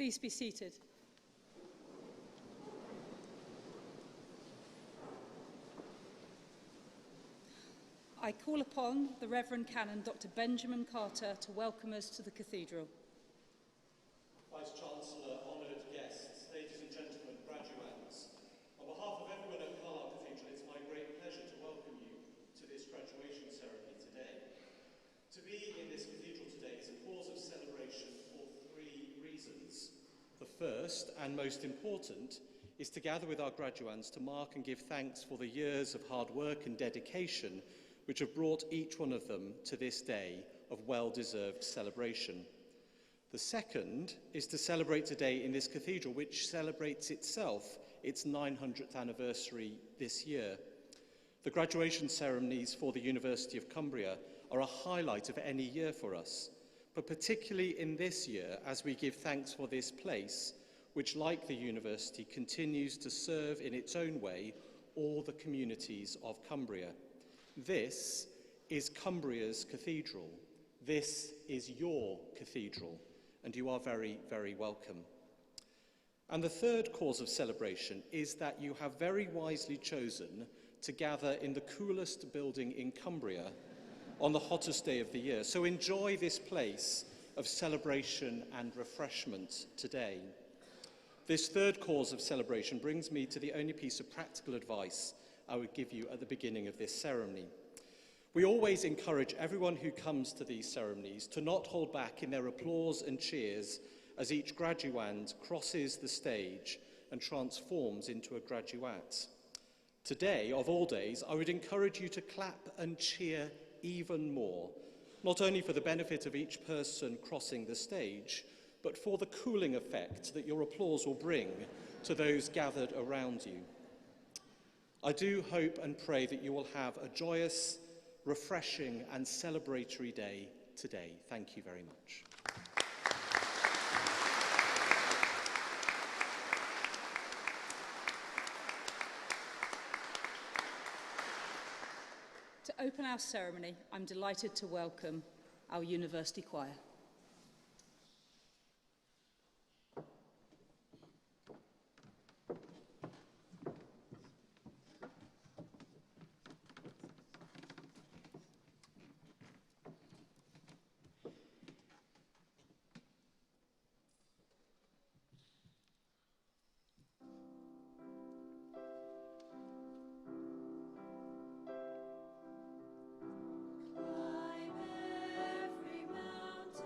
Please be seated. I call upon the Reverend Canon Dr. Benjamin Carter to welcome us to the Cathedral. Vice-Chancellor, honoured guests, ladies and gentlemen, graduands, on behalf of everyone at Carlisle Cathedral, it's my great pleasure to welcome you to this graduation ceremony today. To be in this cathedral today is a cause of celebration for three reasons. The first, and most important, is to gather with our graduands to mark and give thanks for the years of hard work and dedication which have brought each one of them to this day of well-deserved celebration. The second is to celebrate today in this cathedral, which celebrates itself its 900th anniversary this year. The graduation ceremonies for the University of Cumbria are a highlight of any year for us, but particularly in this year as we give thanks for this place, which, like the university, continues to serve in its own way all the communities of Cumbria. This is Cumbria's cathedral. This is your cathedral, and you are very, very welcome. And the third cause of celebration is that you have very wisely chosen to gather in the coolest building in Cumbria on the hottest day of the year. So enjoy this place of celebration and refreshment today. This third cause of celebration brings me to the only piece of practical advice I would give you at the beginning of this ceremony. We always encourage everyone who comes to these ceremonies to not hold back in their applause and cheers as each graduand crosses the stage and transforms into a graduate. Today, of all days, I would encourage you to clap and cheer even more, not only for the benefit of each person crossing the stage, but for the cooling effect that your applause will bring to those gathered around you. I do hope and pray that you will have a joyous, refreshing and celebratory day today. Thank you very much. To open our ceremony, I'm delighted to welcome our University Choir. Climb every mountain.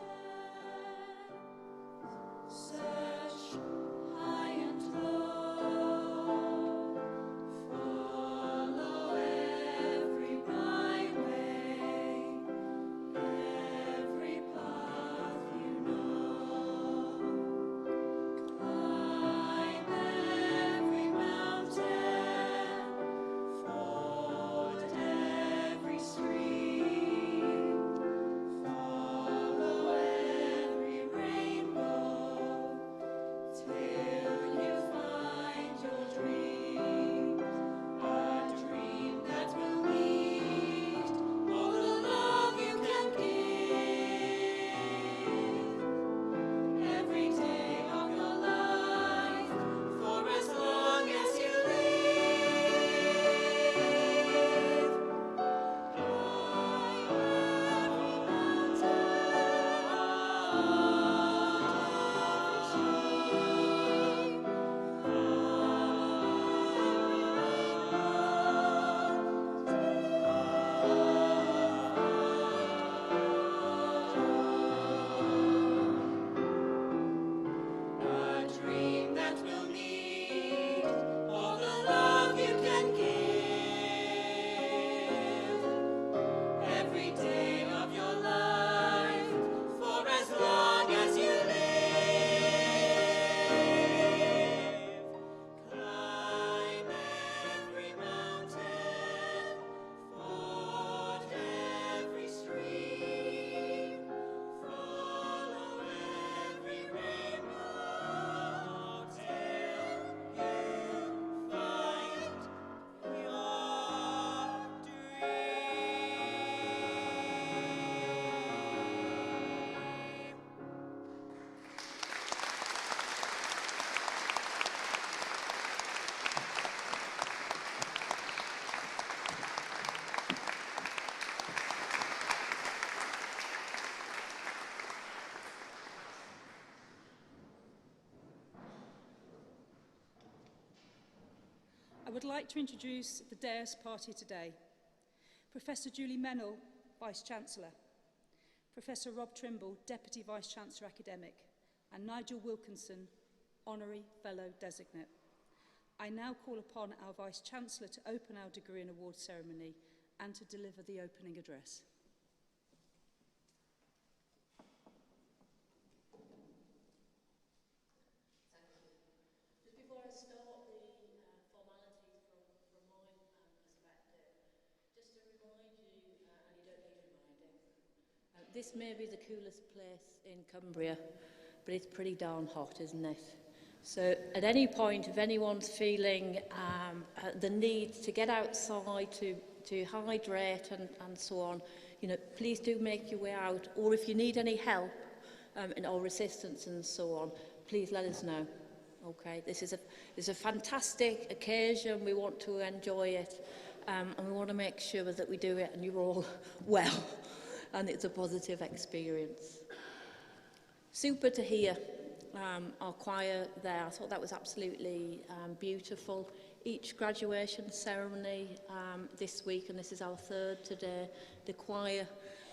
would like to introduce the Deus Party today. Professor Julie Mennell, Vice-Chancellor, Professor Rob Trimble, Deputy Vice-Chancellor Academic, and Nigel Wilkinson, Honorary Fellow Designate. I now call upon our Vice-Chancellor to open our degree and award ceremony and to deliver the opening address. This may be the coolest place in Cumbria, but it's pretty darn hot, isn't it? So at any point, if anyone's feeling the need to get outside, to hydrate and so on, please do make your way out. Or if you need any help or assistance and so on, please let us know. Okay, this is a fantastic occasion. We want to enjoy it, and we want to make sure that we do it and you're all well. And it's a positive experience. Super to hear our choir there. I thought that was absolutely beautiful. Each graduation ceremony this week, and this is our third today, the choir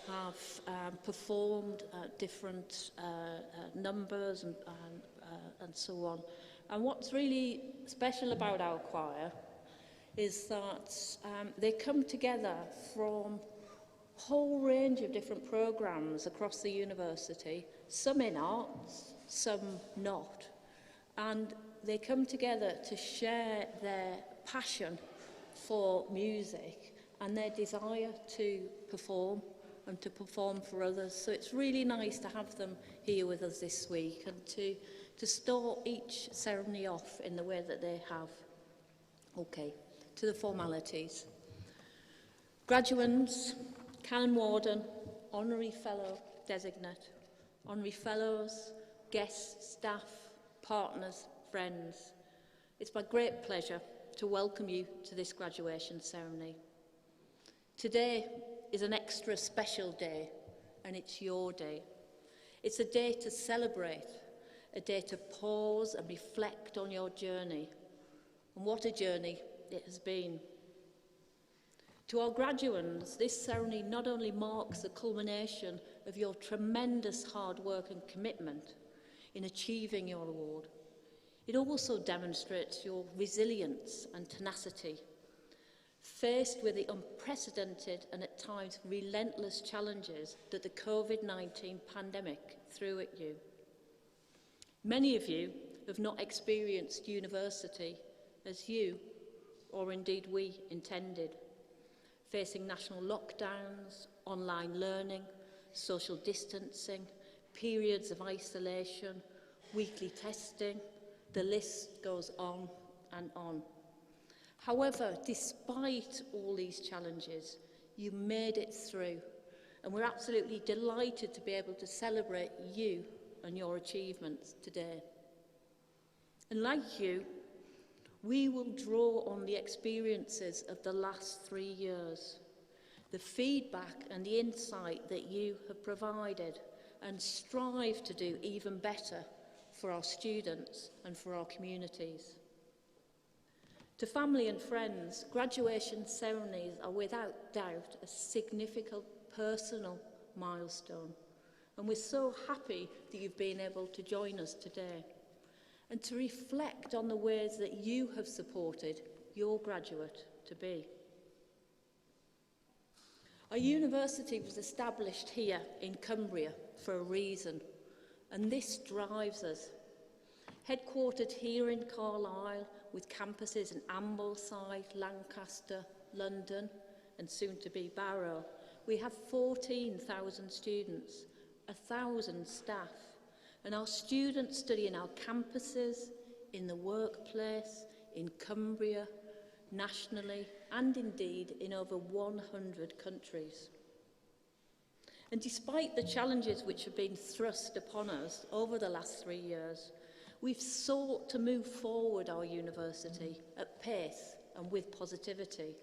have performed different numbers and so on. And what's really special about our choir is that they come together from whole range of different programmes across the university, some in arts, some not. And they come together to share their passion for music and their desire to perform and to perform for others. So it's really nice to have them here with us this week and to start each ceremony off in the way that they have. Okay, to the formalities. Graduands, Canon Warden, Honorary Fellow Designate, Honorary Fellows, guests, staff, partners, friends. It's my great pleasure to welcome you to this graduation ceremony. Today is an extra special day, and it's your day. It's a day to celebrate, a day to pause and reflect on your journey. And what a journey it has been. To our graduands, this ceremony not only marks the culmination of your tremendous hard work and commitment in achieving your award, it also demonstrates your resilience and tenacity, faced with the unprecedented and at times relentless challenges that the COVID-19 pandemic threw at you. Many of you have not experienced university as you, or indeed we, intended, facing national lockdowns, online learning, social distancing, periods of isolation, weekly testing, the list goes on and on. However, despite all these challenges, you made it through, and we're absolutely delighted to be able to celebrate you and your achievements today. And like you, we will draw on the experiences of the last 3 years, the feedback and the insight that you have provided, and strive to do even better for our students and for our communities. To family and friends, graduation ceremonies are without doubt a significant personal milestone, and we're so happy that you've been able to join us today and to reflect on the ways that you have supported your graduate to be. Our university was established here in Cumbria for a reason, and this drives us. Headquartered here in Carlisle, with campuses in Ambleside, Lancaster, London, and soon to be Barrow, we have 14,000 students, 1,000 staff, and our students study in our campuses, in the workplace, in Cumbria, nationally, and indeed in over 100 countries. And despite the challenges which have been thrust upon us over the last 3 years, we've sought to move forward our university at pace and with positivity.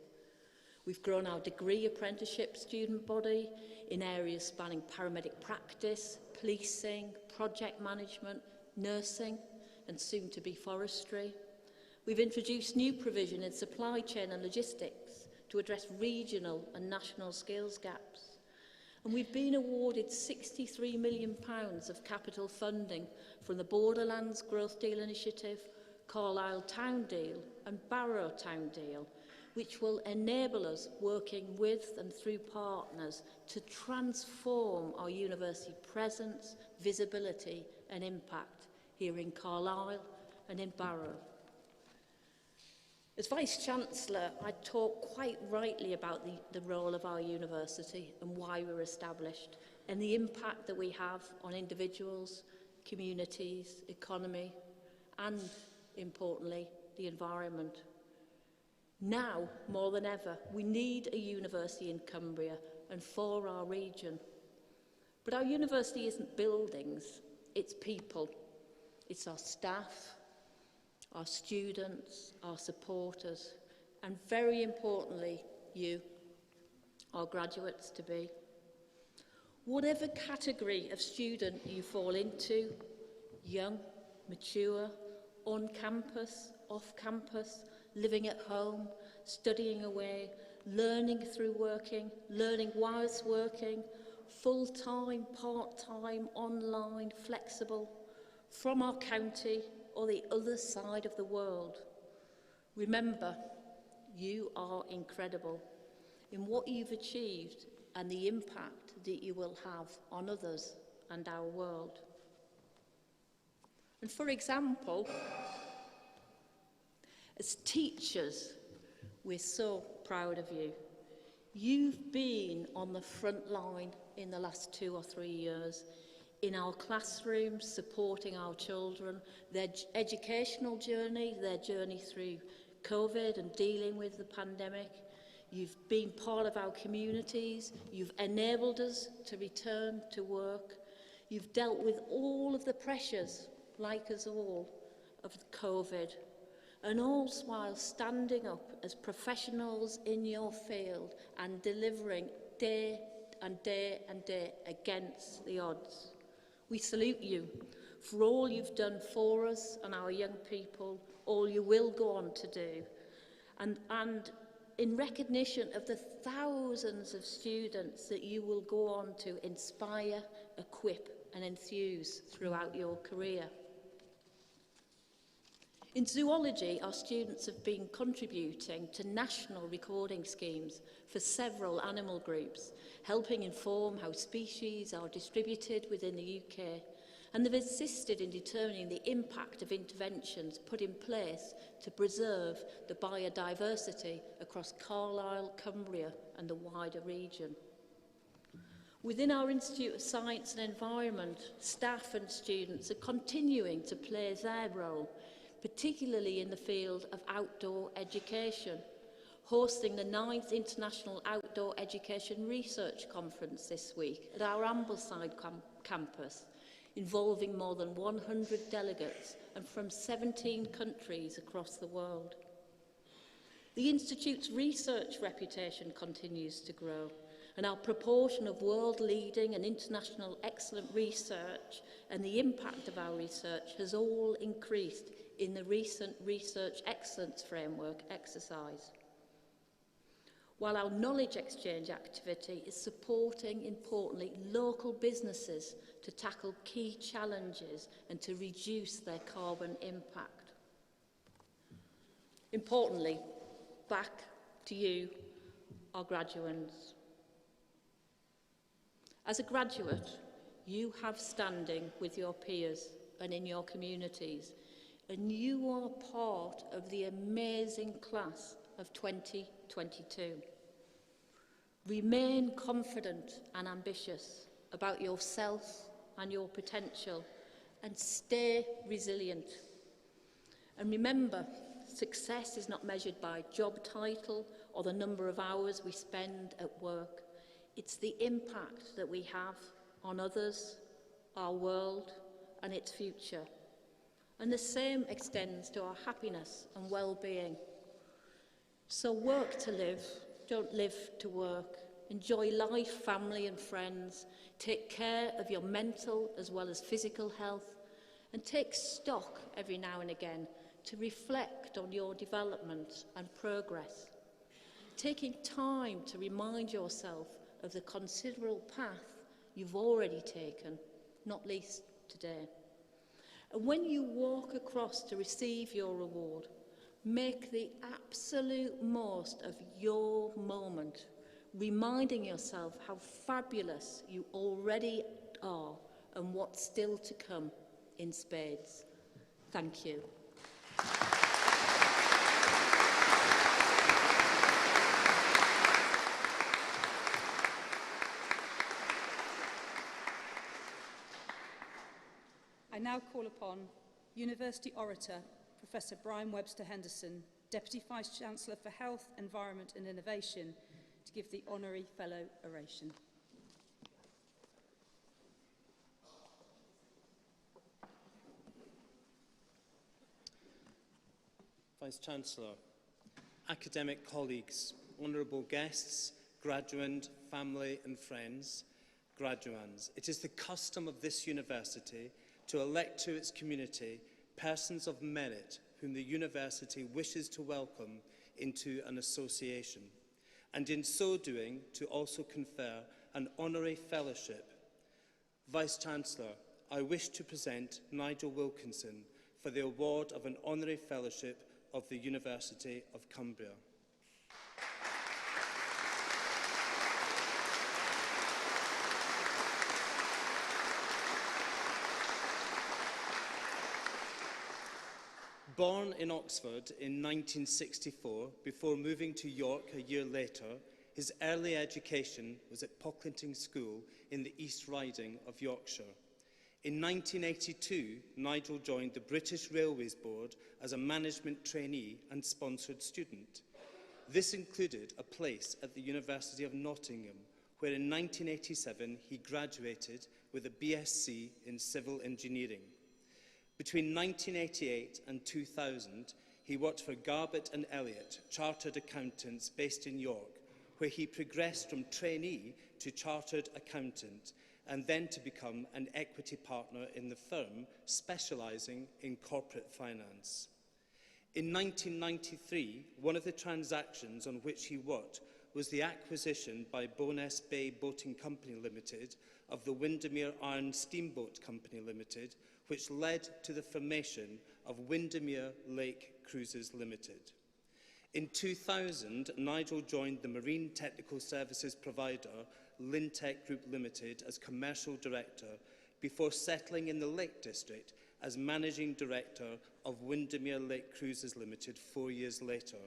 We've grown our degree apprenticeship student body in areas spanning paramedic practice, policing, project management, nursing, and soon to be forestry. We've introduced new provision in supply chain and logistics to address regional and national skills gaps. And we've been awarded £63 million of capital funding from the Borderlands Growth Deal Initiative, Carlisle Town Deal and Barrow Town Deal, which will enable us, working with and through partners, to transform our university presence, visibility and impact here in Carlisle and in Barrow. As Vice-Chancellor, I talk quite rightly about the role of our university and why we're established, and the impact that we have on individuals, communities, economy, and, importantly, the environment. Now, more than ever, we need a university in Cumbria and for our region. But our university isn't buildings, it's people. It's our staff, our students, our supporters, and very importantly, you, our graduates-to-be. Whatever category of student you fall into, young, mature, on campus, off campus, living at home, studying away, learning through working, learning whilst working, full-time, part-time, online, flexible, from our county or the other side of the world. Remember, you are incredible in what you've achieved and the impact that you will have on others and our world. And for example, as teachers, we're so proud of you. You've been on the front line in the last 2 or 3 years, in our classrooms, supporting our children, their educational journey, their journey through COVID and dealing with the pandemic. You've been part of our communities. You've enabled us to return to work. You've dealt with all of the pressures, like us all, of COVID, and all while standing up as professionals in your field and delivering day and day and day against the odds. We salute you for all you've done for us and our young people, all you will go on to do, and in recognition of the thousands of students that you will go on to inspire, equip and enthuse throughout your career. In zoology, our students have been contributing to national recording schemes for several animal groups, helping inform how species are distributed within the UK, and they've assisted in determining the impact of interventions put in place to preserve the biodiversity across Carlisle, Cumbria and the wider region. Within our Institute of Science and Environment, staff and students are continuing to play their role, particularly in the field of outdoor education, hosting the 9th International Outdoor Education Research Conference this week at our Ambleside campus, involving more than 100 delegates and from 17 countries across the world. The Institute's research reputation continues to grow, and our proportion of world-leading and international excellent research and the impact of our research has all increased in the recent Research Excellence Framework exercise. While our knowledge exchange activity is supporting, importantly, local businesses to tackle key challenges and to reduce their carbon impact. Importantly, back to you, our graduates. As a graduate, you have standing with your peers and in your communities, and you are part of the amazing class of 2022. Remain confident and ambitious about yourself and your potential, and stay resilient. And remember, success is not measured by job title or the number of hours we spend at work. It's the impact that we have on others, our world, and its future. And the same extends to our happiness and well-being. So work to live, don't live to work. Enjoy life, family and friends. Take care of your mental as well as physical health. And take stock every now and again to reflect on your development and progress, taking time to remind yourself of the considerable path you've already taken, not least today. And when you walk across to receive your reward, make the absolute most of your moment, reminding yourself how fabulous you already are and what's still to come in spades. Thank you. I now call upon University Orator, Professor Brian Webster Henderson, Deputy Vice-Chancellor for Health, Environment and Innovation, to give the Honorary Fellow oration. Vice-Chancellor, academic colleagues, honourable guests, graduand, family and friends, graduands, it is the custom of this university to elect to its community persons of merit whom the university wishes to welcome into an association, and in so doing to also confer an honorary fellowship. Vice-Chancellor, I wish to present Nigel Wilkinson for the award of an honorary fellowship of the University of Cumbria. Born in Oxford in 1964, before moving to York a year later, his early education was at Pocklington School in the East Riding of Yorkshire. In 1982, Nigel joined the British Railways Board as a management trainee and sponsored student. This included a place at the University of Nottingham, where in 1987 he graduated with a BSc in civil engineering. Between 1988 and 2000, he worked for Garbutt and Elliott, chartered accountants based in York, where he progressed from trainee to chartered accountant and then to become an equity partner in the firm, specialising in corporate finance. In 1993, one of the transactions on which he worked was the acquisition by Bowness Bay Boating Company Limited of the Windermere Iron Steamboat Company Limited, which led to the formation of Windermere Lake Cruises Limited. In 2000, Nigel joined the marine technical services provider Lintec Group Limited as commercial director, before settling in the Lake District as managing director of Windermere Lake Cruises Limited 4 years later.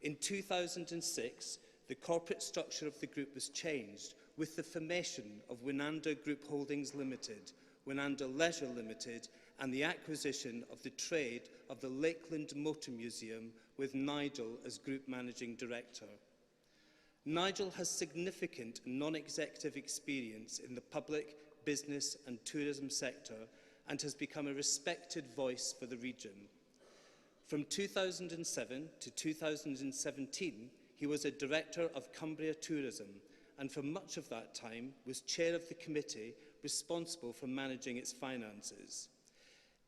In 2006, the corporate structure of the group was changed with the formation of Winander Group Holdings Limited, Winander Leisure Limited, and the acquisition of the trade of the Lakeland Motor Museum, with Nigel as Group Managing Director. Nigel has significant non-executive experience in the public, business and tourism sector and has become a respected voice for the region. From 2007 to 2017, he was a Director of Cumbria Tourism, and for much of that time was Chair of the committee responsible for managing its finances.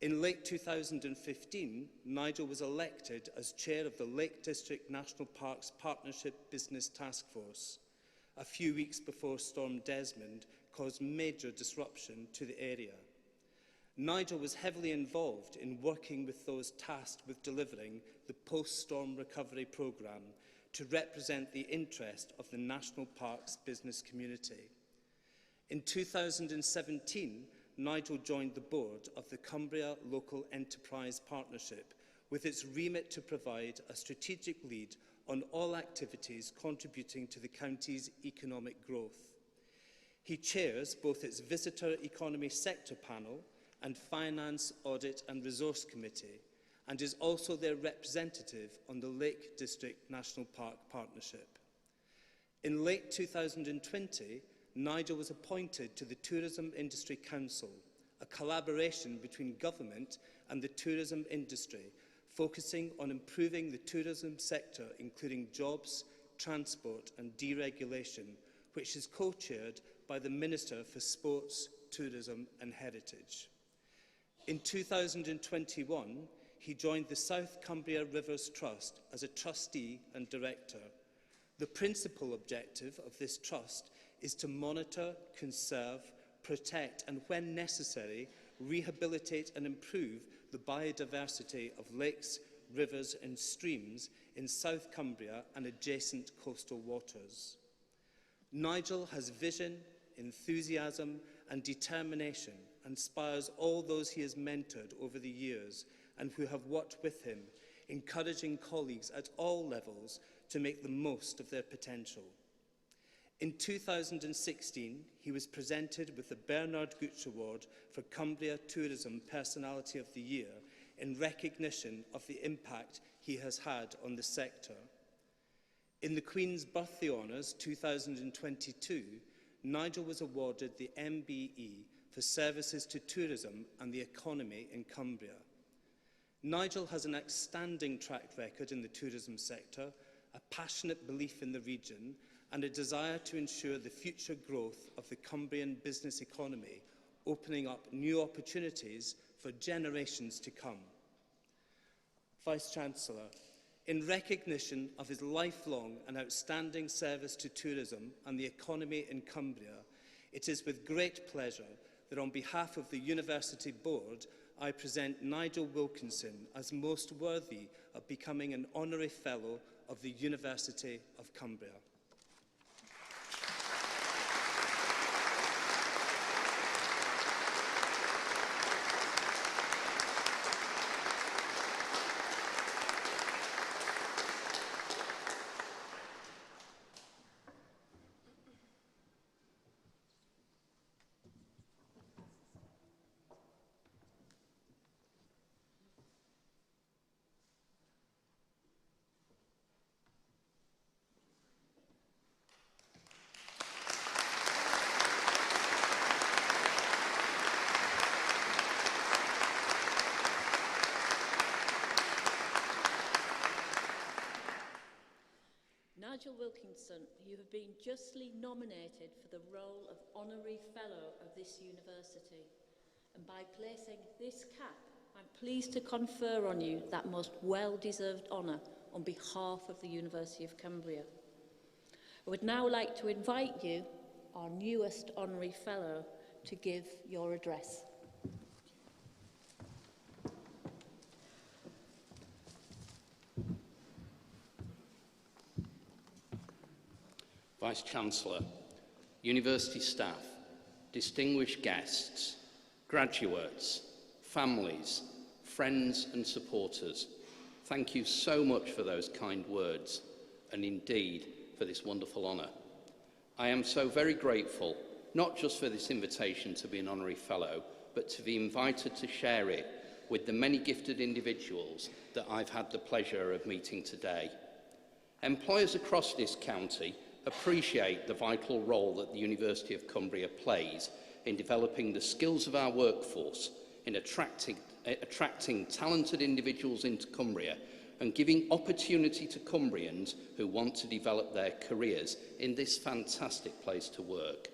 In late 2015, Nigel was elected as Chair of the Lake District National Parks Partnership Business Task Force, a few weeks before Storm Desmond caused major disruption to the area. Nigel was heavily involved in working with those tasked with delivering the post-storm recovery programme to represent the interest of the National Parks business community. In 2017, Nigel joined the board of the Cumbria Local Enterprise Partnership, with its remit to provide a strategic lead on all activities contributing to the county's economic growth. He chairs both its Visitor Economy Sector Panel and Finance, Audit and Resource Committee, and is also their representative on the Lake District National Park Partnership. In late 2020, Nigel was appointed to the Tourism Industry Council, a collaboration between government and the tourism industry, focusing on improving the tourism sector, including jobs, transport and deregulation, which is co-chaired by the Minister for Sports, Tourism and Heritage. In 2021, he joined the South Cumbria Rivers Trust as a trustee and director. The principal objective of this trust is to monitor, conserve, protect, and when necessary, rehabilitate and improve the biodiversity of lakes, rivers and streams in South Cumbria and adjacent coastal waters. Nigel has vision, enthusiasm and determination and inspires all those he has mentored over the years and who have worked with him, encouraging colleagues at all levels to make the most of their potential. In 2016, he was presented with the Bernard Gooch Award for Cumbria Tourism Personality of the Year in recognition of the impact he has had on the sector. In the Queen's Birthday Honours 2022, Nigel was awarded the MBE for services to tourism and the economy in Cumbria. Nigel has an outstanding track record in the tourism sector, a passionate belief in the region, and a desire to ensure the future growth of the Cumbrian business economy, opening up new opportunities for generations to come. Vice-Chancellor, in recognition of his lifelong and outstanding service to tourism and the economy in Cumbria, it is with great pleasure that on behalf of the University Board, I present Nigel Wilkinson as most worthy of becoming an Honorary Fellow of the University of Cumbria. Nigel Wilkinson, you have been justly nominated for the role of Honorary Fellow of this university. And by placing this cap, I'm pleased to confer on you that most well-deserved honour on behalf of the University of Cumbria. I would now like to invite you, our newest Honorary Fellow, to give your address. Vice-Chancellor, university staff, distinguished guests, graduates, families, friends and supporters, thank you so much for those kind words and indeed for this wonderful honour. I am so very grateful, not just for this invitation to be an Honorary Fellow, but to be invited to share it with the many gifted individuals that I've had the pleasure of meeting today. Employers across this county appreciate the vital role that the University of Cumbria plays in developing the skills of our workforce, in attracting talented individuals into Cumbria and giving opportunity to Cumbrians who want to develop their careers in this fantastic place to work.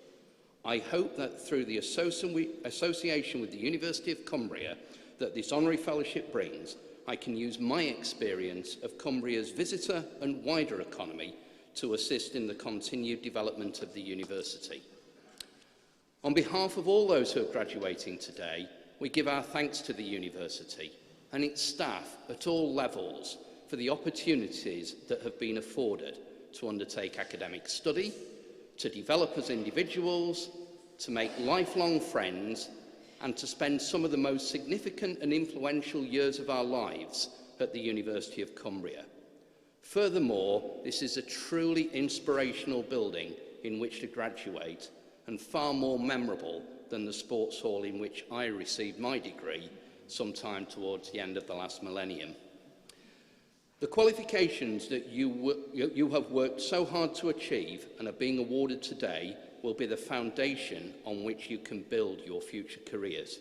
I hope that through the association with the University of Cumbria that this honorary fellowship brings, I can use my experience of Cumbria's visitor and wider economy to assist in the continued development of the university. On behalf of all those who are graduating today, we give our thanks to the university and its staff at all levels for the opportunities that have been afforded to undertake academic study, to develop as individuals, to make lifelong friends, and to spend some of the most significant and influential years of our lives at the University of Cumbria. Furthermore, this is a truly inspirational building in which to graduate and far more memorable than the sports hall in which I received my degree sometime towards the end of the last millennium. The qualifications that you have worked so hard to achieve and are being awarded today will be the foundation on which you can build your future careers.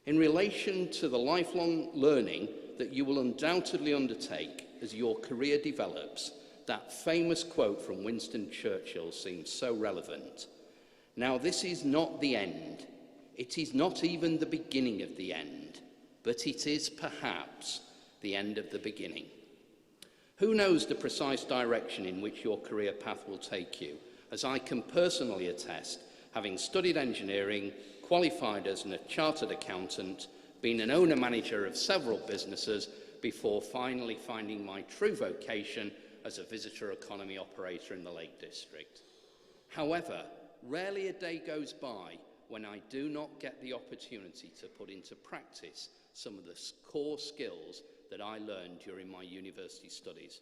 In relation to the lifelong learning that you will undoubtedly undertake as your career develops, that famous quote from Winston Churchill seems so relevant. Now, this is not the end. It is not even the beginning of the end. but it is perhaps the end of the beginning. Who knows the precise direction in which your career path will take you, as I can personally attest, having studied engineering, qualified as a chartered accountant, been an owner-manager of several businesses before finally finding my true vocation as a visitor economy operator in the Lake District. However, rarely a day goes by when I do not get the opportunity to put into practice some of the core skills that I learned during my university studies.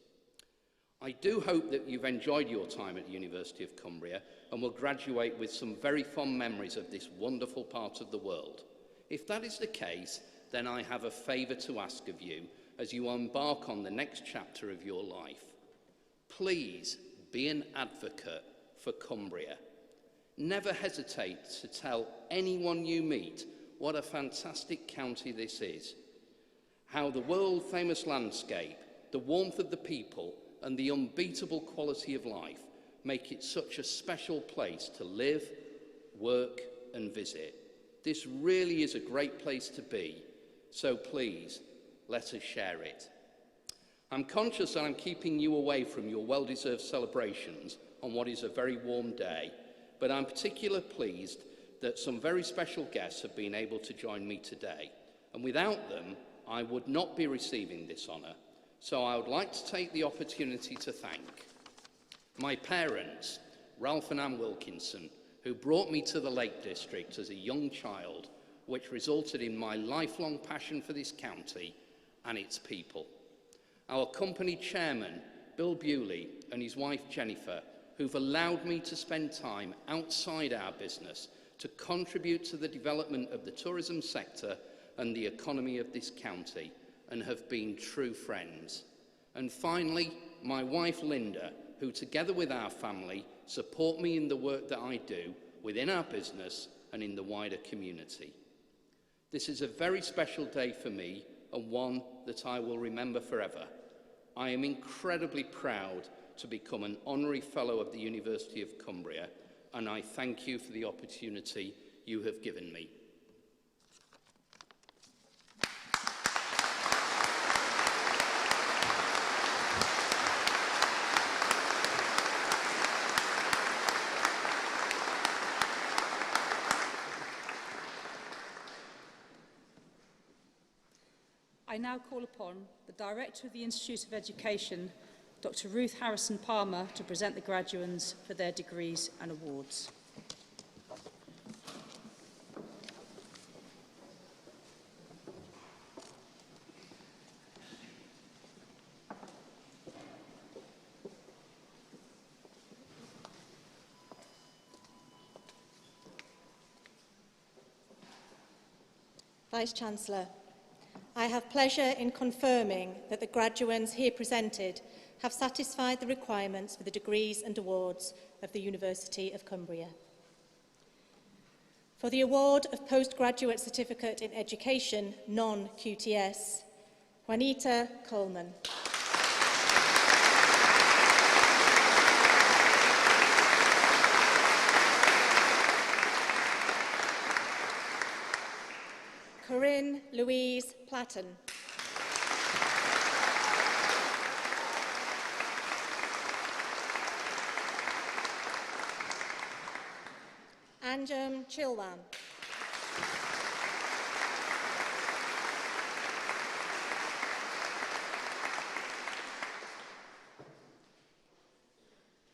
I do hope that you've enjoyed your time at the University of Cumbria and will graduate with some very fond memories of this wonderful part of the world. If that is the case, then I have a favour to ask of you as you embark on the next chapter of your life. Please be an advocate for Cumbria. Never hesitate to tell anyone you meet what a fantastic county this is, how the world-famous landscape, the warmth of the people, and the unbeatable quality of life make it such a special place to live, work, and visit. This really is a great place to be, so please, let us share it. I'm conscious that I'm keeping you away from your well-deserved celebrations on what is a very warm day, but I'm particularly pleased that some very special guests have been able to join me today, and without them, I would not be receiving this honour. So I would like to take the opportunity to thank my parents, Ralph and Anne Wilkinson, who brought me to the Lake District as a young child, which resulted in my lifelong passion for this county and its people. Our company chairman, Bill Bewley, and his wife Jennifer, who've allowed me to spend time outside our business to contribute to the development of the tourism sector and the economy of this county, and have been true friends. And finally, my wife Linda, who together with our family support me in the work that I do within our business and in the wider community. This is a very special day for me and one that I will remember forever. I am incredibly proud to become an honorary fellow of the University of Cumbria, and I thank you for the opportunity you have given me. I now call upon the Director of the Institute of Education, Dr. Ruth Harrison Palmer, to present the graduands for their degrees and awards. Vice-Chancellor, I have pleasure in confirming that the graduands here presented have satisfied the requirements for the degrees and awards of the University of Cumbria. For the award of Postgraduate Certificate in Education, non-QTS, Juanita Coleman. Corinne Louise Platten. Anjum Chilwan.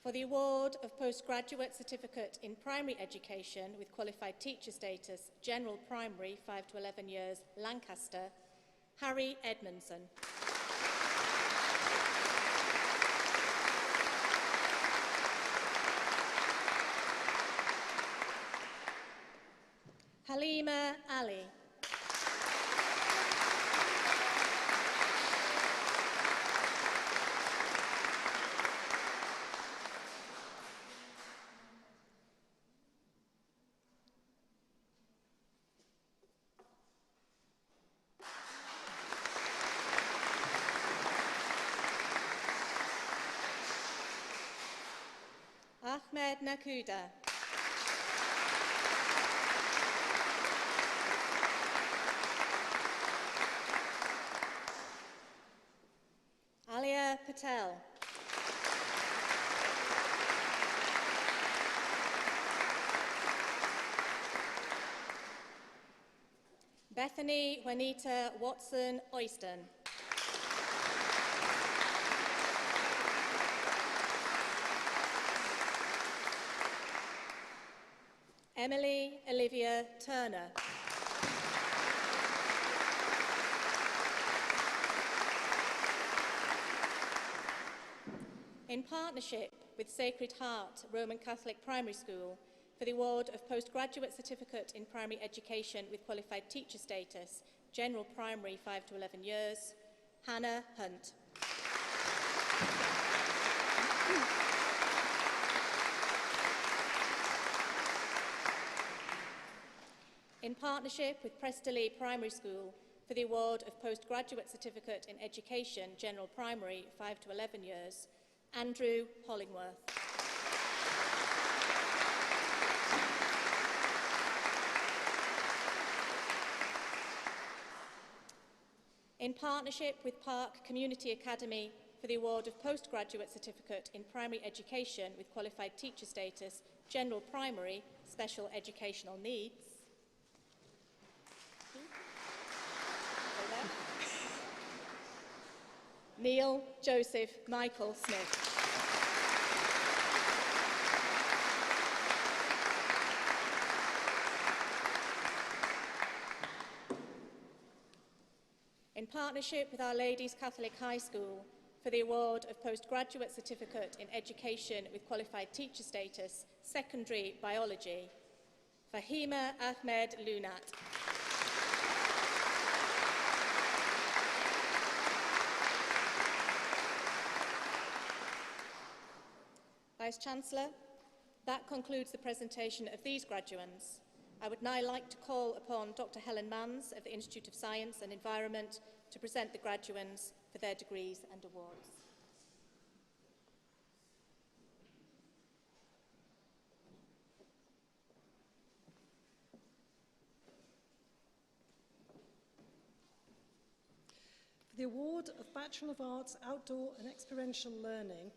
For the award of Postgraduate Certificate in Primary Education with Qualified Teacher Status, General Primary, 5 to 11 years, Lancaster, Harry Edmondson. Halima Ali. Ahmed Nakuda. Patel. Bethany Juanita Watson Oyston. Emily Olivia Turner. In partnership with Sacred Heart Roman Catholic Primary School for the award of Postgraduate Certificate in Primary Education with Qualified Teacher Status, General Primary 5 to 11 years, Hannah Hunt. In partnership with Preston Primary School for the award of Postgraduate Certificate in Education, General Primary 5 to 11 years, Andrew Hollingworth. In partnership with Park Community Academy for the award of Postgraduate Certificate in Primary Education with Qualified Teacher Status, General Primary, Special Educational Needs, Neil Joseph Michael Smith. In partnership with Our Ladies Catholic High School for the award of Postgraduate Certificate in Education with Qualified Teacher Status, Secondary Biology, Fahima Ahmed Lunat. Vice-Chancellor, that concludes the presentation of these graduands. I would now like to call upon Dr. Helen Manns of the Institute of Science and Environment to present the graduands for their degrees and awards. For the award of Bachelor of Arts Outdoor and Experiential Learning,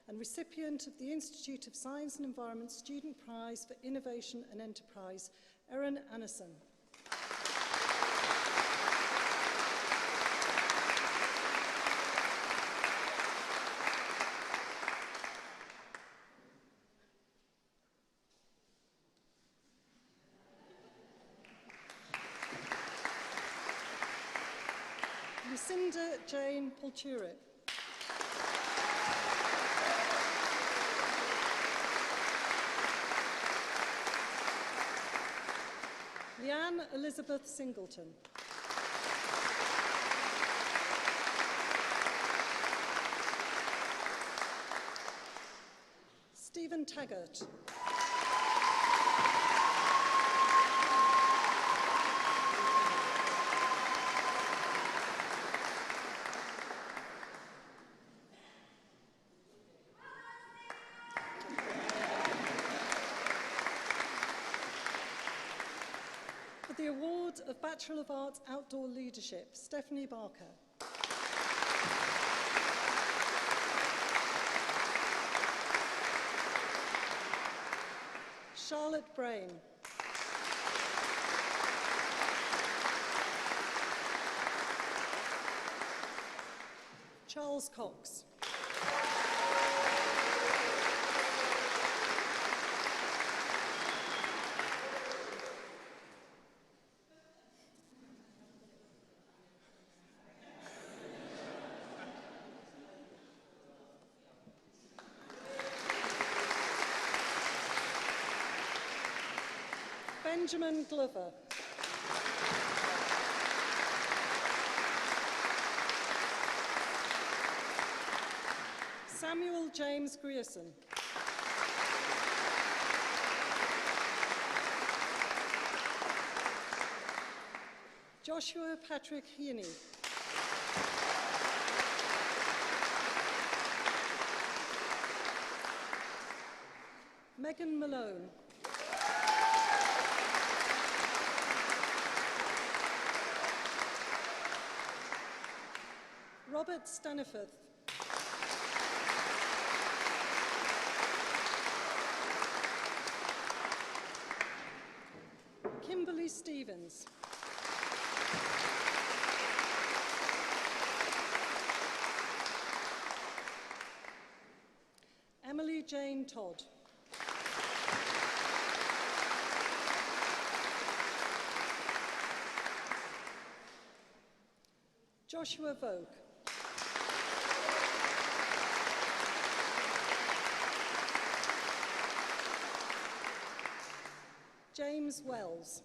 and recipient of the Institute of Science and Environment Student Prize for Innovation and Enterprise, Erin Anderson. Lucinda Jane Polturit. Leanne Elizabeth Singleton. Stephen Taggart. For the award of Bachelor of Arts Outdoor Leadership, Stephanie Barker. Charlotte Brain. Charles Cox. Benjamin Glover. Samuel James Grierson. Joshua Patrick Heaney. Megan Malone. Robert Staniforth. Natalie Stevens. Emily Jane Todd. Joshua Vogue. James Wells.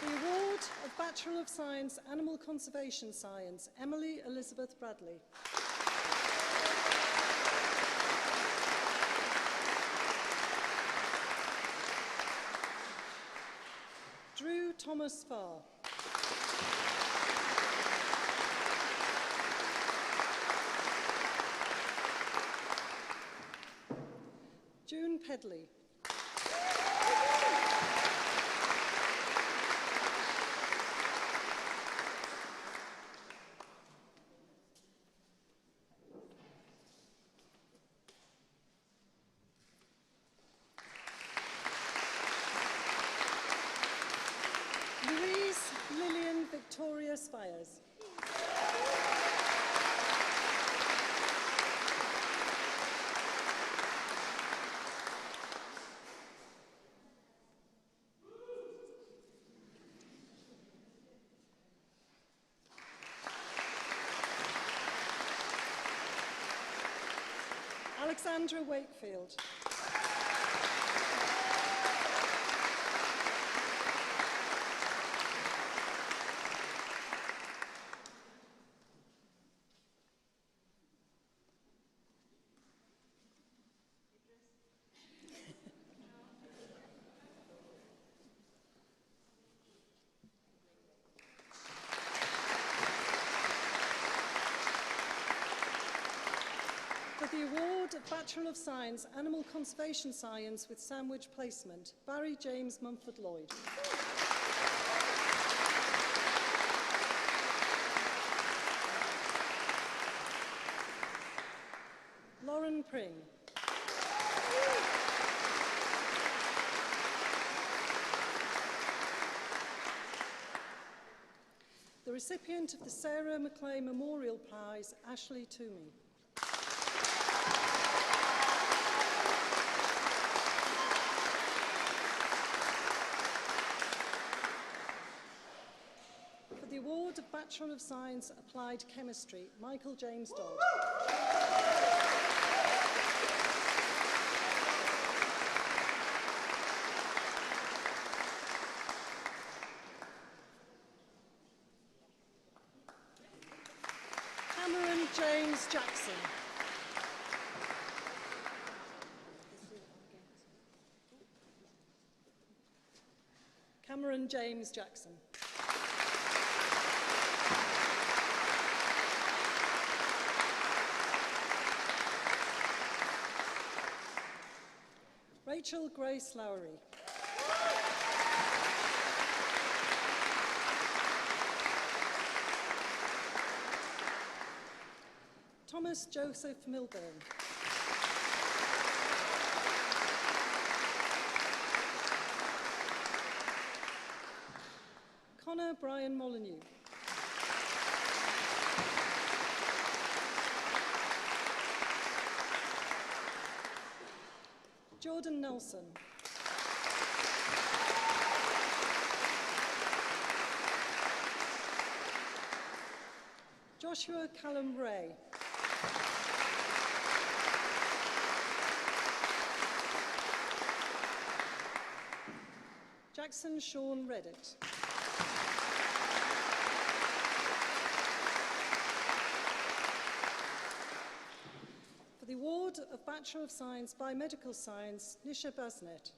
The award of Bachelor of Science, Animal Conservation Science, Emily Elizabeth Bradley. Drew Thomas Farr. June Pedley. Louise Lillian Victoria Spires. Alexandra Wakefield. For the award of Bachelor of Science, Animal Conservation Science with Sandwich Placement, Barry James Mumford Lloyd. Lauren Pring. The recipient of the Sarah McLeay Memorial Prize, Ashley Toomey. For the award of Bachelor of Science, Applied Chemistry, Michael James Dodd. Cameron James Jackson. Cameron James Jackson. Rachel Grace Lowery. Thomas Joseph Milburn. Connor Brian Molyneux. Jordan Nelson. Joshua Callum Ray. Jackson Sean Reddit. For the award of Bachelor of Science, Biomedical Science, Nisha Basnet.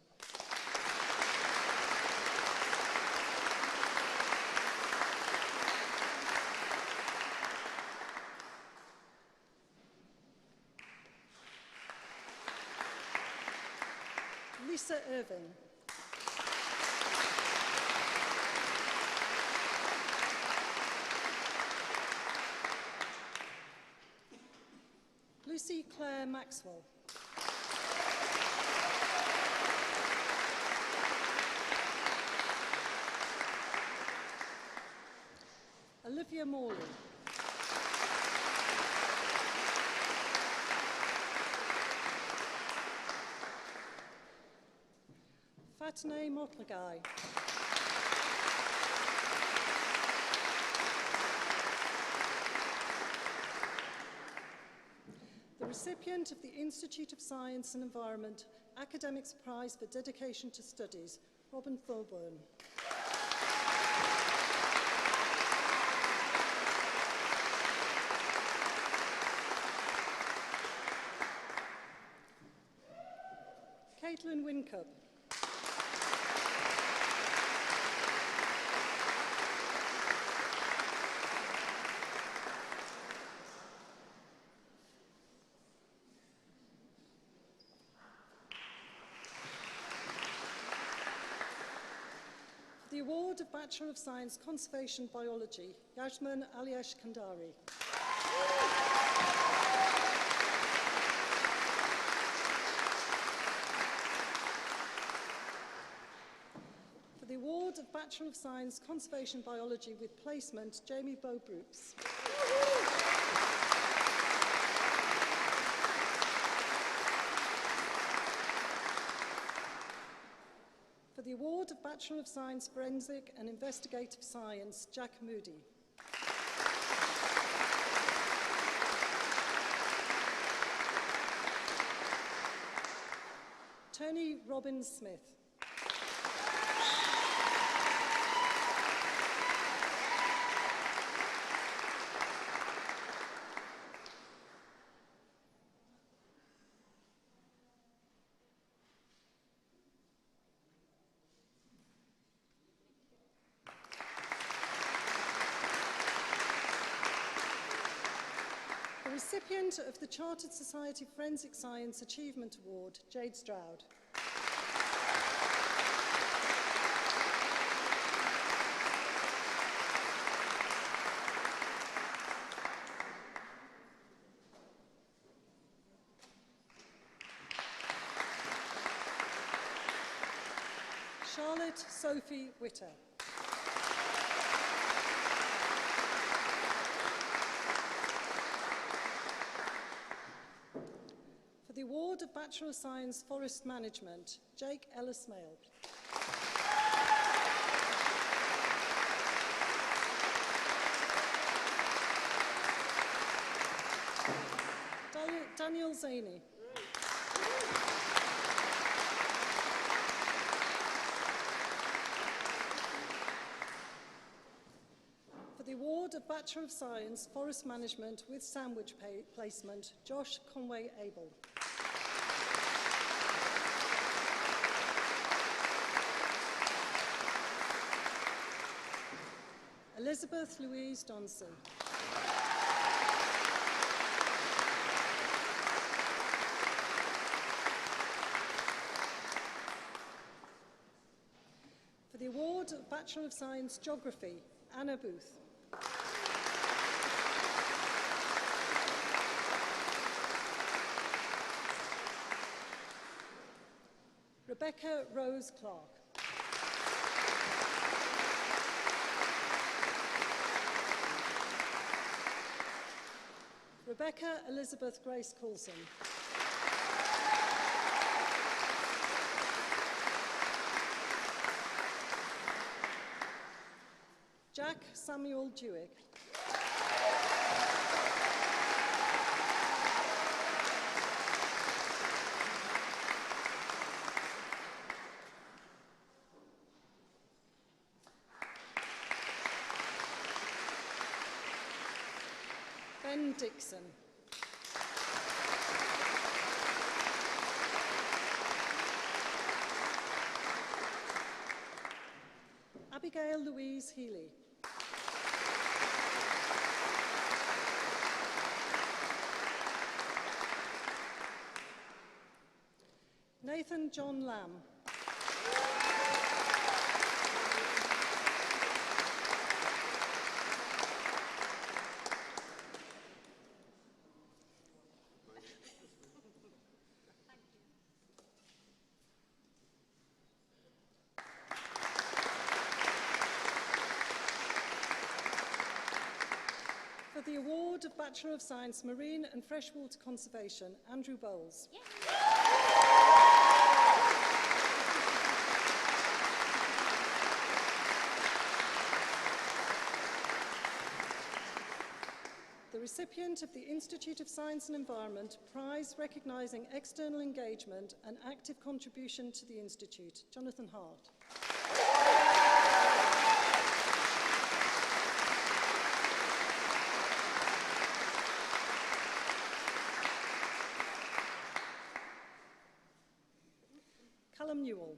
Lisa Irving. Lucy Claire Maxwell. Olivia Morley. Fatane Motlagai. The recipient of the Institute of Science and Environment Academics Prize for Dedication to Studies, Robin Thorburn. Caitlin Wincup. The award of Bachelor of Science Conservation Biology, Yasmin Aliyesh Kandari. For the award of Bachelor of Science Conservation Biology with Placement, Jamie Bobrooks. For the award of Bachelor of Science Forensic and Investigative Science, Jack Moody. Tony Robin Smith. The recipient of the Chartered Society Forensic Science Achievement Award, Jade Stroud. Charlotte Sophie Witter. For the award of Bachelor of Science Forest Management, Jake Ellis-Mail. Daniel Zaney. For the award of Bachelor of Science Forest Management with Sandwich Placement, Josh Conway Abel. Elizabeth Louise Donson. For the award of Bachelor of Science Geography, Anna Booth. Rebecca Rose Clark. Rebecca Elizabeth Grace Coulson. Jack Samuel Dewick. Ben Dixon. Abigail Louise Healy. Nathan John Lamb. the award of Bachelor of Science, Marine and Freshwater Conservation, Andrew Bowles. Yeah. The recipient of the Institute of Science and Environment Prize recognising external engagement and active contribution to the Institute, Jonathan Hart. Callum Newell.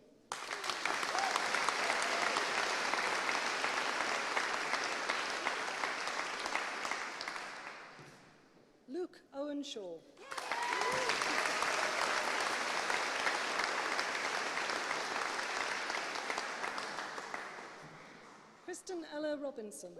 Luke Owen Shaw. Kristen Ella Robinson.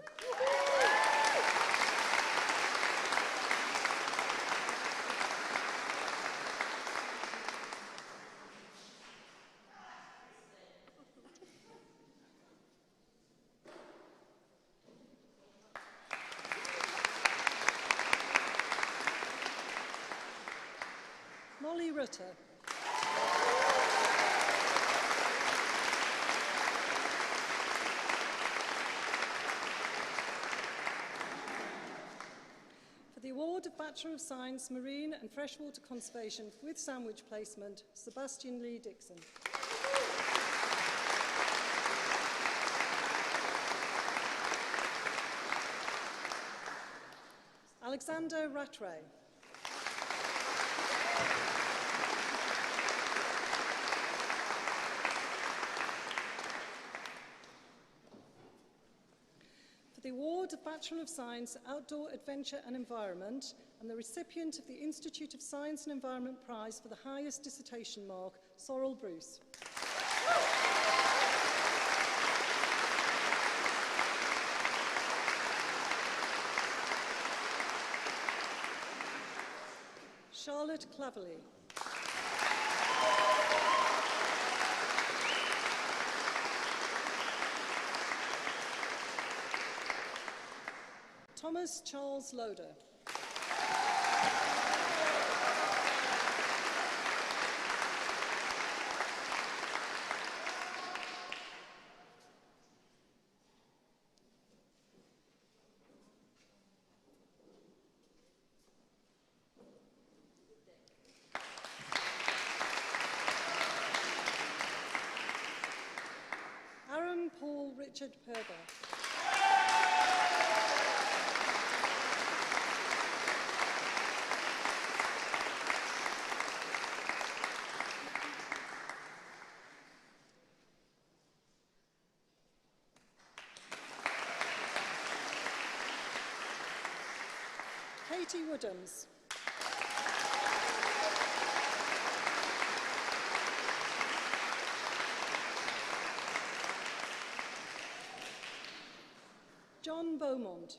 Molly Rutter. For the award of Bachelor of Science, Marine and Freshwater Conservation with sandwich placement, Sebastian Lee Dixon. Alexander Rattray. For the award of Bachelor of Science, Outdoor Adventure and Environment, and the recipient of the Institute of Science and Environment Prize for the highest dissertation mark, Sorrel Bruce. Charlotte Claverley. Thomas Charles Loader. Aaron Paul Richard Perber. Katie Woodhams. John Beaumont.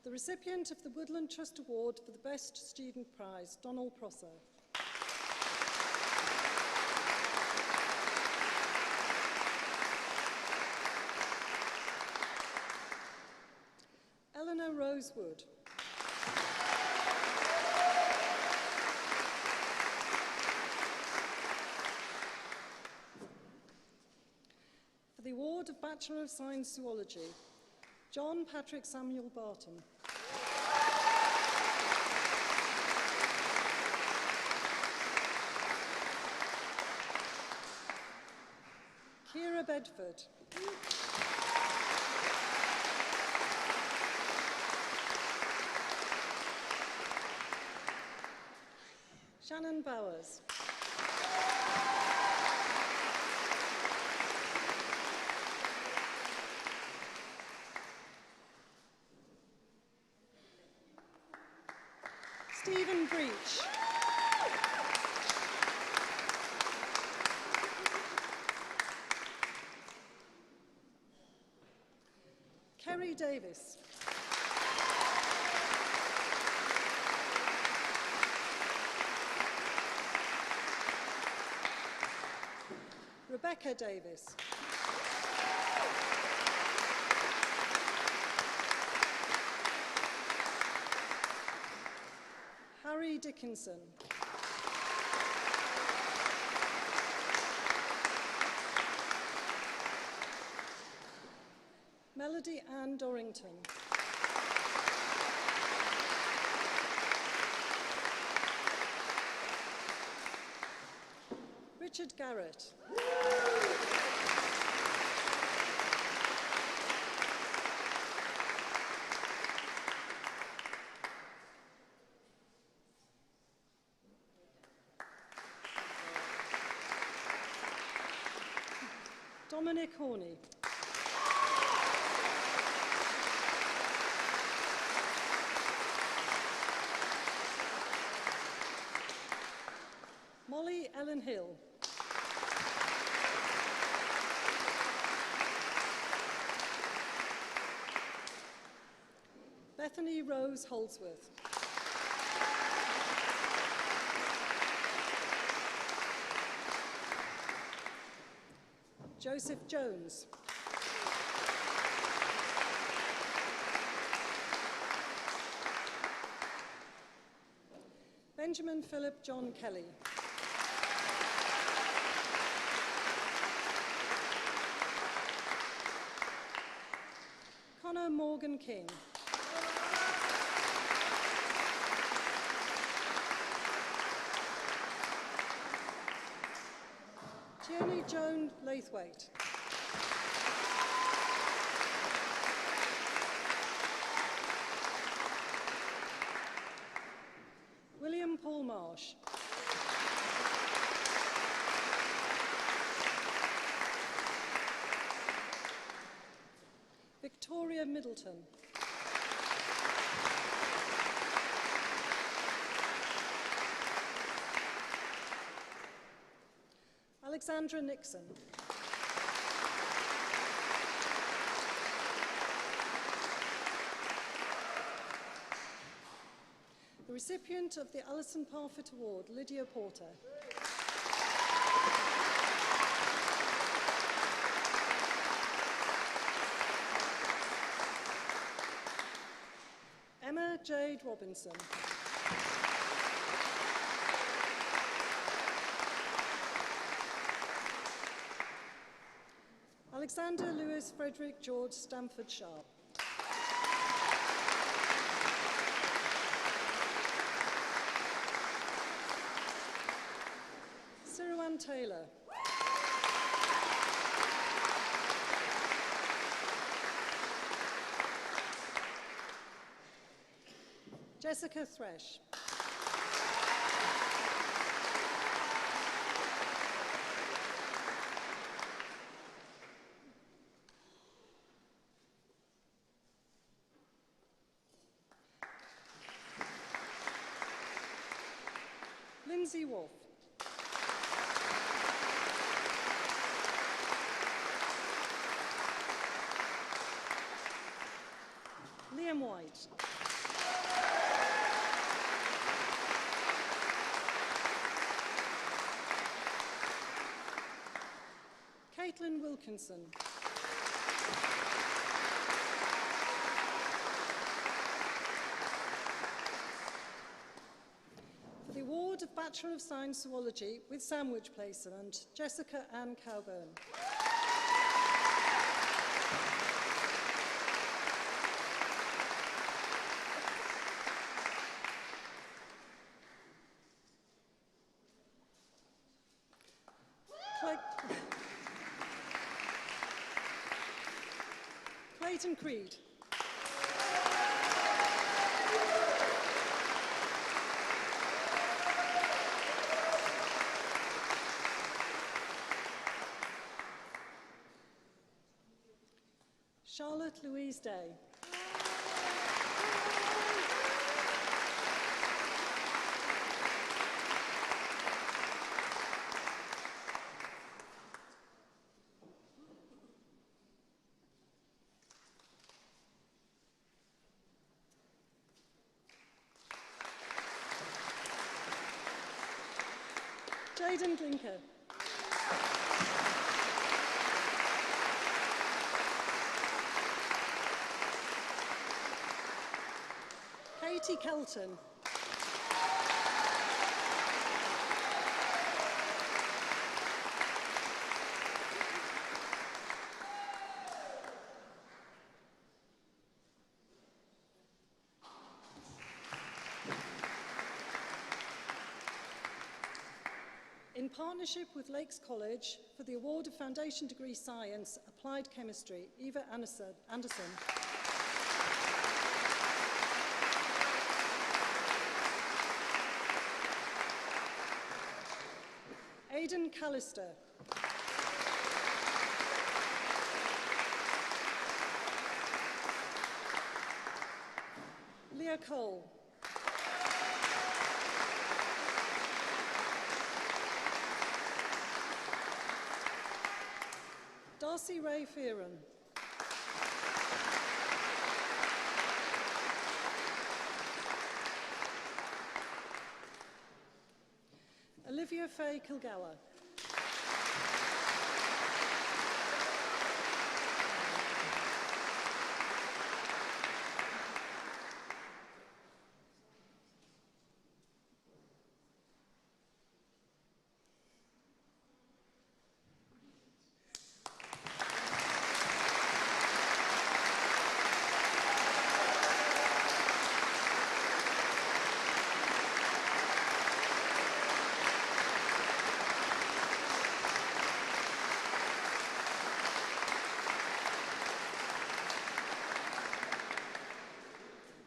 The recipient of the Woodland Trust Award for the Best Student Prize, Donald Prosser. Eleanor Rosewood. For the award of Bachelor of Science Zoology, John Patrick Samuel Barton. Kira Bedford. Shannon Bowers. Stephen Breach. Kerry Davis. Rebecca Davis. Harry Dickinson. Melody Ann Dorrington. Richard Garrett. Dominic Horney. Molly Ellen Hill. Bethany Rose Holdsworth. Joseph Jones. Benjamin Philip John Kelly. Connor Morgan King. Tierney Joan Lathwaite. William Paul Marsh. Victoria Middleton. Alexandra Nixon. The recipient of the Alison Parfitt Award, Lydia Porter. Emma Jade Robinson. Alexander Lewis Frederick George Stamford Sharp. Sirwan Taylor. Jessica Thresh. Lindsay Wolf. Liam White. Caitlin Wilkinson. For the award of Bachelor of Science Zoology with sandwich placement, Jessica Ann Cowburn. Clayton Creed. Charlotte Louise Day. Jaden Glinker. Katie Kelton. In partnership with Lakes College for the Award of Foundation Degree Science, Applied Chemistry, Eva Anderson. Aidan Callister. Leah Cole. Darcy Ray Fearon. Olivia Faye Kilgour.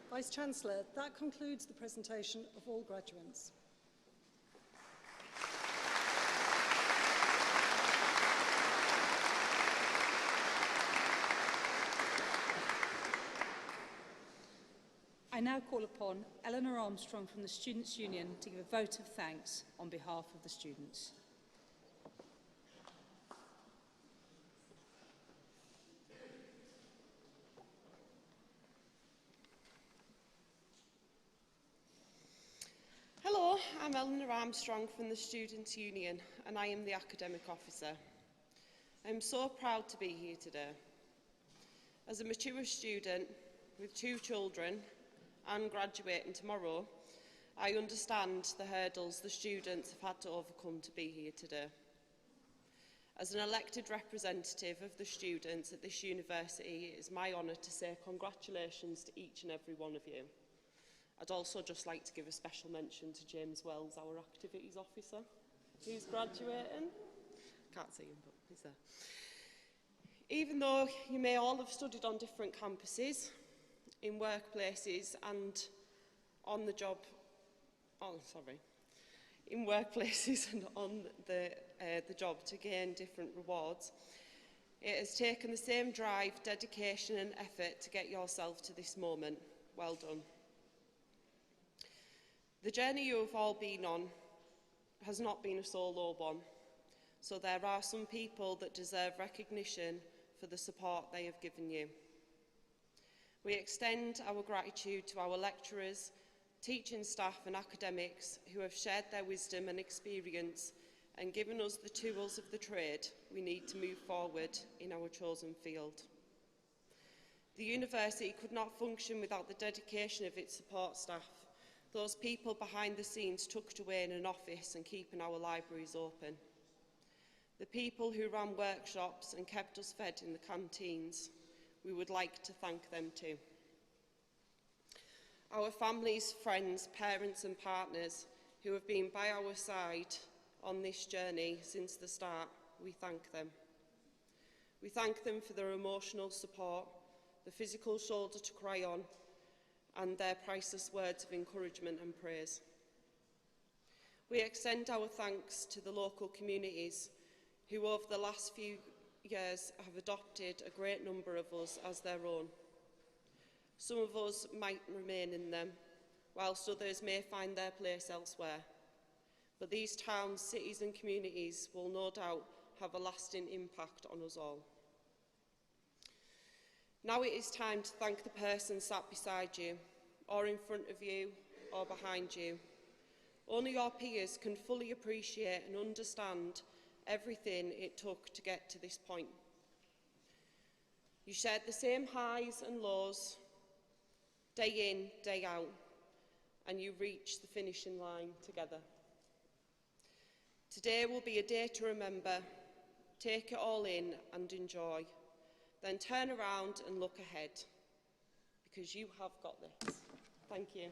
Vice-Chancellor, that concludes the presentation of all graduates. I now call upon Eleanor Armstrong from the Students' Union to give a vote of thanks on behalf of the students. Hello, I'm Eleanor Armstrong from the Students' Union and I am the Academic Officer. I'm so proud to be here today. As a mature student with 2 children and graduating tomorrow, I understand the hurdles the students have had to overcome to be here today. As an elected representative of the students at this university, it is my honour to say congratulations to each and every one of you. I'd also just like to give a special mention to James Wells, our activities officer, who's graduating. Can't see him, but he's there. Even though you may all have studied on different campuses, in workplaces and on the job, in workplaces and on the job to gain different rewards, it has taken the same drive, dedication and effort to get yourself to this moment. Well done. The journey you have all been on has not been a solo one, so there are some people that deserve recognition for the support they have given you. We extend our gratitude to our lecturers, teaching staff and academics who have shared their wisdom and experience and given us the tools of the trade we need to move forward in our chosen field. The university could not function without the dedication of its support staff, those people behind the scenes tucked away in an office and keeping our libraries open. The people who ran workshops and kept us fed in the canteens. We would like to thank them too. Our families, friends, parents and partners who have been by our side on this journey since the start, we thank them. We thank them for their emotional support, the physical shoulder to cry on, and their priceless words of encouragement and praise. We extend our thanks to the local communities who over the last few years have adopted a great number of us as their own. Some of us might remain in them, whilst others may find their place elsewhere. But these towns, cities and communities will no doubt have a lasting impact on us all. Now it is time to thank the person sat beside you, or in front of you, or behind you. Only your peers can fully appreciate and understand everything it took to get to this point. You shared the same highs and lows, day in, day out, and you reach the finishing line together. Today will be a day to remember. Take it all in and enjoy. Then turn around and look ahead, because you have got this. Thank you.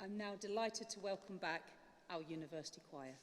I'm now delighted to welcome back our University Choir.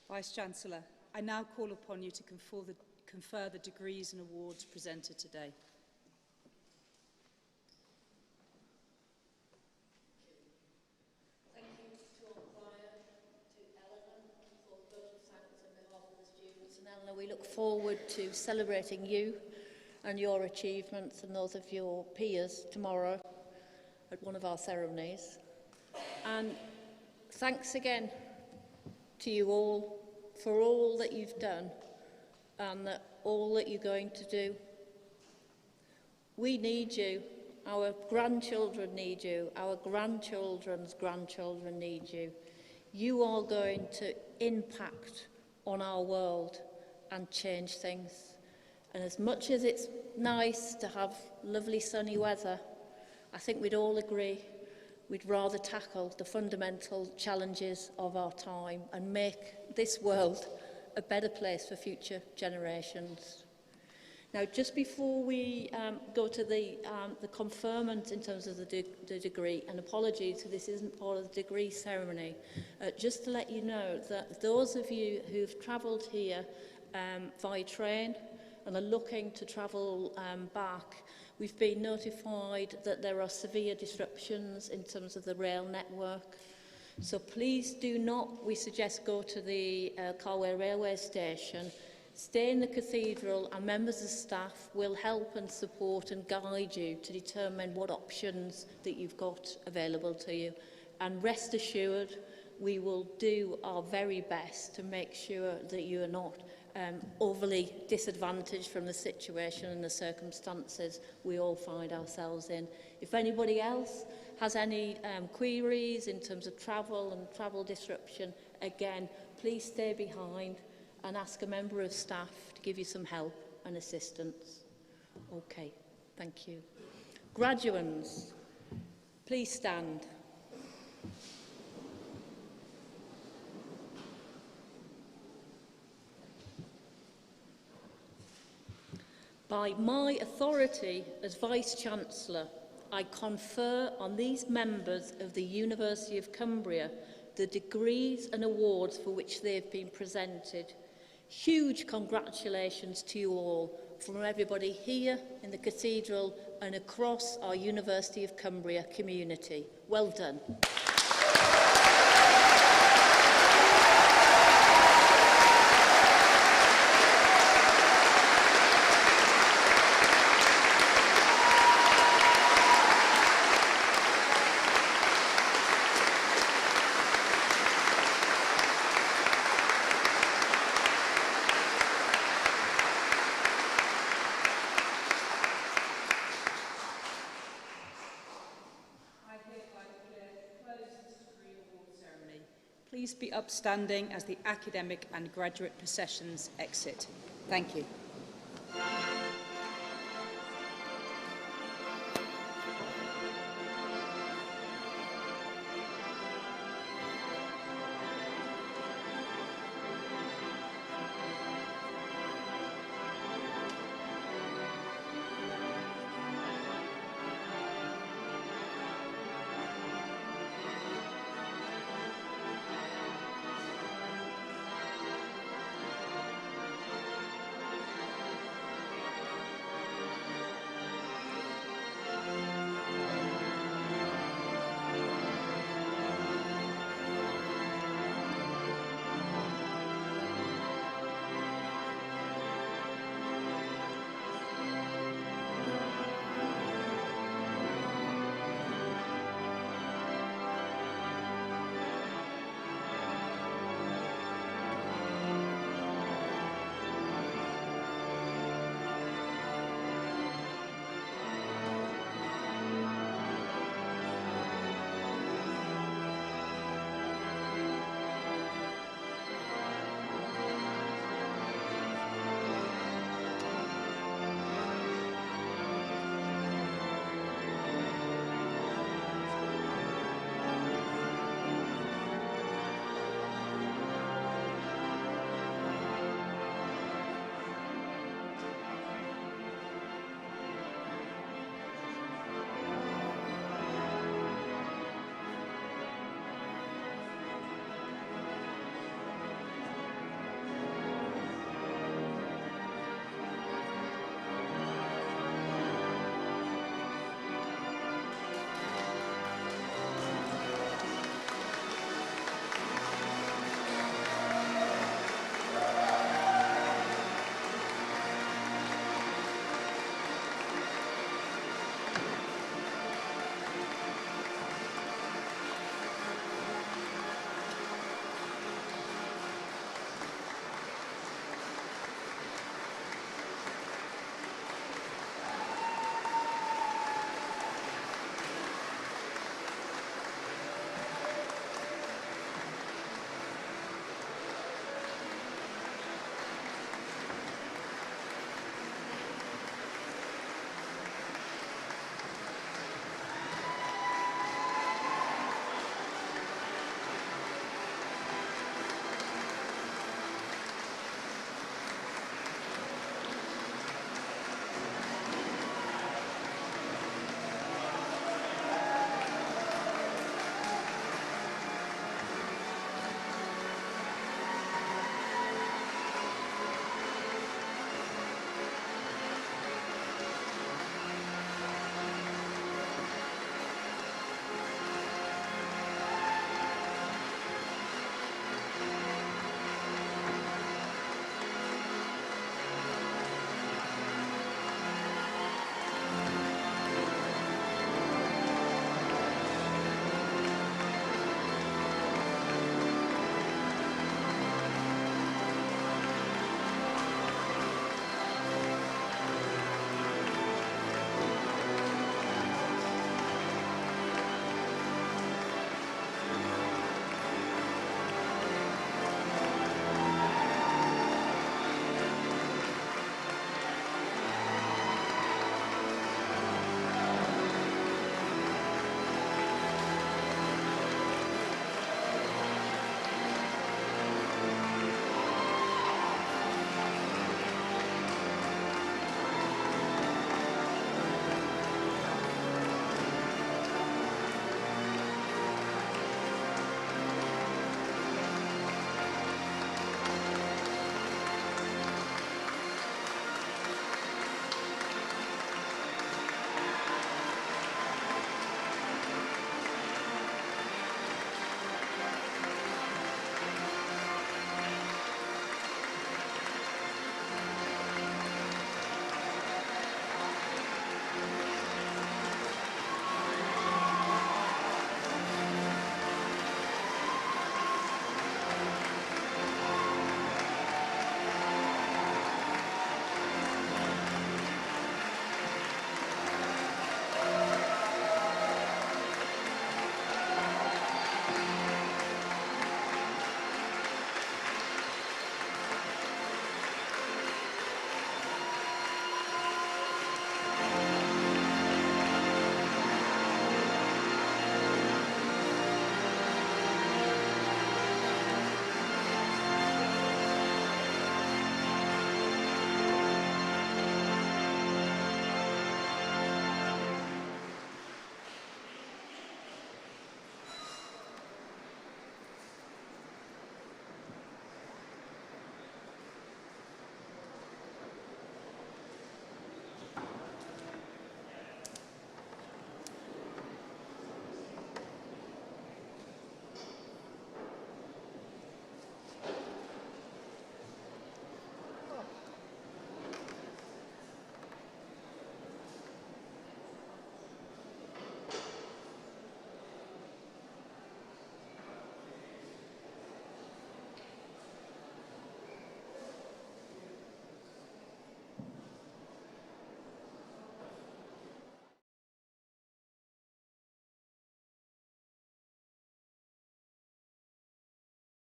Vice-Chancellor, I now call upon you to confer the degrees and awards presented today. Thank you to our choir, to Eleanor for voting silence on behalf of the students. And Eleanor, we look forward to celebrating you and your achievements and those of your peers tomorrow at one of our ceremonies. And thanks again to you all for all that you've done and all that you're going to do. We need you. Our grandchildren need you. Our grandchildren's grandchildren need you. You are going to impact on our world and change things. And as much as it's nice to have lovely sunny weather, I think we'd all agree we'd rather tackle the fundamental challenges of our time and make this world a better place for future generations. Now, just before we go to the conferment in terms of the degree, and apologies if this isn't part of the degree ceremony, just to let you know that those of you who've travelled here via train and are looking to travel back, we've been notified that there are severe disruptions in terms of the rail network. So please do not, we suggest, go to the Carlisle railway station. Stay in the cathedral, and members of staff will help and support and guide you to determine what options that you've got available to you. And rest assured, we will do our very best to make sure that you are not overly disadvantaged from the situation and the circumstances we all find ourselves in. If anybody else has any queries in terms of travel and travel disruption, again, please stay behind and ask a member of staff to give you some help and assistance. Okay, thank you. Graduands, please stand. By my authority as Vice-Chancellor, I confer on these members of the University of Cumbria the degrees and awards for which they have been presented. Huge congratulations to you all from everybody here in the Cathedral and across our University of Cumbria community. Well done. Please be upstanding as the academic and graduate processions exit. Thank you.